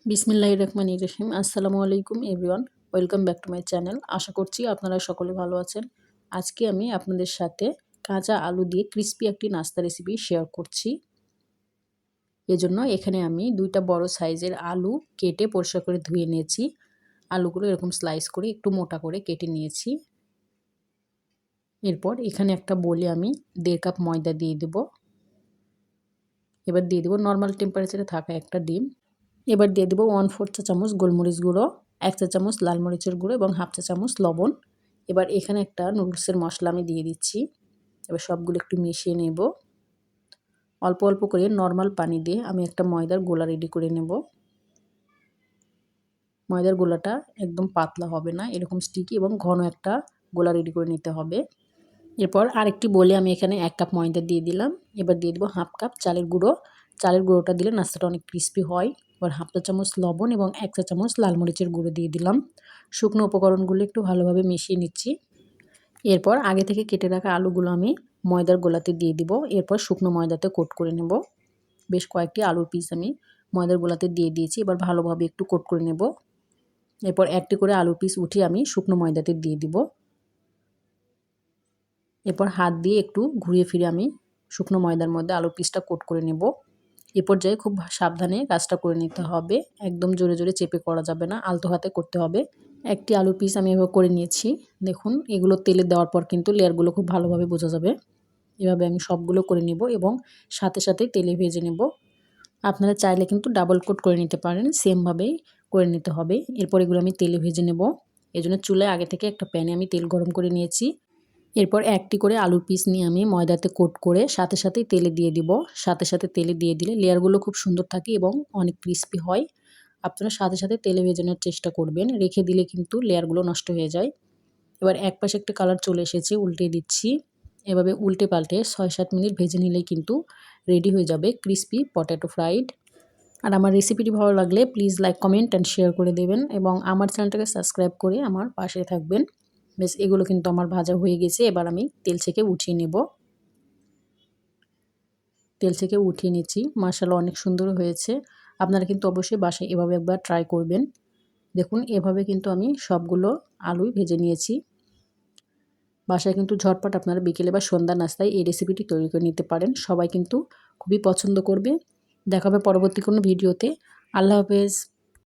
বিসমিল্লাহির রহমানির রহিম। আসসালামু আলাইকুম everyone, welcome back to my channel. আশা করছি আপনারা সকলে ভালো আছেন। আজকে আমি আপনাদের সাথে কাঁচা আলু দিয়ে ক্রিস্পি একটি নাস্তা রেসিপি শেয়ার করছি। এজন্য এখানে আমি 2টা বড় সাইজের আলু কেটে পরিষ্কার করে ধুয়ে নিয়েছি। আলুগুলো এরকম স্লাইস করে একটু মোটা করে কেটে নিয়েছি। এরপর এখানে একটা বোলে আমি 1.5 কাপ ময়দা দিয়ে দেব। এবার দিয়ে দেব নর্মাল টেম্পারেচারে থাকা একটা ডিম। এবার দিয়ে দেবো 1/4 চা চামচ গোলমরিচ গুঁড়ো, 1 চা চামচ লাল মরিচের গুঁড়ো এবং 1/2 চা চামচ লবণ। এবার এখানে একটা নুডলসের মশলা আমি দিয়ে দিচ্ছি। এবার সবগুলো একটু মিশিয়ে নেব। অল্প অল্প করে নর্মাল পানি দিয়ে আমি একটা ময়দার গোলা রেডি করে নেব। ময়দার গোলাটা একদম পাতলা হবে না, এরকম স্টিকি এবং ঘন একটা গোলা রেডি করে নিতে হবে। এরপর আরেকটি বলে আমি এখানে 1 কাপ ময়দা দিয়ে দিলাম। এবার দিয়ে দেবো 1/2 কাপ চালের গুঁড়ো। চালের গুঁড়োটা দিলে নাস্তাটা অনেক ক্রিস্পি হয়। এবার 1/2 চা চামচ লবণ এবং 1 চা চামচ লাল মরিচের গুঁড়ো দিয়ে দিলাম। শুকনো উপকরণগুলো একটু ভালোভাবে মিশিয়ে নিচ্ছি। এরপর আগে থেকে কেটে রাখা আলুগুলো আমি ময়দার গোলাতে দিয়ে দিব। এরপর শুকনো ময়দাতে কোট করে নেব। বেশ কয়েকটি আলুর পিস আমি ময়দার গোলাতে দিয়ে দিয়েছি। এবার ভালোভাবে একটু কোট করে নেব। এরপর একটি করে আলুর পিস উঠিয়ে আমি শুকনো ময়দাতে দিয়ে দিব। এরপর হাত দিয়ে একটু ঘুরিয়ে ফিরে আমি শুকনো ময়দার মধ্যে আলুর পিসটা কোট করে নেব। এ পর্যায়ে খুব সাবধানে কাজটা করে নিতে হবে। একদম জোরে জোরে চেপে করা যাবে না, আলতো হাতে করতে হবে। একটি আলুর পিস আমি এভাবে করে নিয়েছি। দেখুন, এগুলো তেলে দেওয়ার পর কিন্তু লেয়ারগুলো খুব ভালোভাবে বোঝা যাবে। এভাবে আমি সবগুলো করে নেব এবং সাথে সাথে তেলে ভেজে নেব। আপনারা চাইলে কিন্তু ডাবল কোট করে নিতে পারেন, সেমভাবেই করে নিতে হবে। এরপর এগুলো আমি তেলে ভেজে নেব। এজন্য চুলায় আগে থেকে একটা প্যানে আমি তেল গরম করে নিয়েছি। এরপর একটি করে আলুর পিস নিয়ে আমি ময়দাতে কোট করে সাথে সাথেই তেলে দিয়ে দিব। সাথে সাথে তেলে দিয়ে দিলে লেয়ারগুলো খুব সুন্দর থাকে এবং অনেক ক্রিস্পি হয়। আপনারা সাথে সাথে তেলে ভেজানোর চেষ্টা করবেন, রেখে দিলে কিন্তু লেয়ারগুলো নষ্ট হয়ে যায়। এবার এক পাশে একটা কালার চলে এসেছে, উল্টে দিচ্ছি। এভাবে উল্টে পাল্টে 6-7 মিনিট ভেজে নিলেই কিন্তু রেডি হয়ে যাবে ক্রিস্পি পটেটো ফ্রাইড। আর আমার রেসিপিটি ভালো লাগলে please like, comment and share করে দেবেন এবং আমার চ্যানেলটাকে সাবস্ক্রাইব করে আমার পাশে থাকবেন। বেশ, এগুলো কিন্তু আমার ভাজা হয়ে গেছে। এবার আমি তেল থেকে উঠিয়ে নেব। তেল থেকে উঠিয়ে নিচ্ছি। মাশাআল্লাহ, অনেক সুন্দর হয়েছে। আপনারা কিন্তু অবশ্যই বাসায় এভাবে একবার ট্রাই করবেন। দেখুন, এভাবে কিন্তু আমি সবগুলো আলুই ভেজে নিয়েছি। বাসায় কিন্তু ঝটপট আপনারা বিকেলে বা সন্ধ্যা নাস্তায় এই রেসিপিটি তৈরি করে নিতে পারেন। সবাই কিন্তু খুবই পছন্দ করবে। দেখা হবে পরবর্তী কোনো ভিডিওতে। আল্লাহ হাফেজ।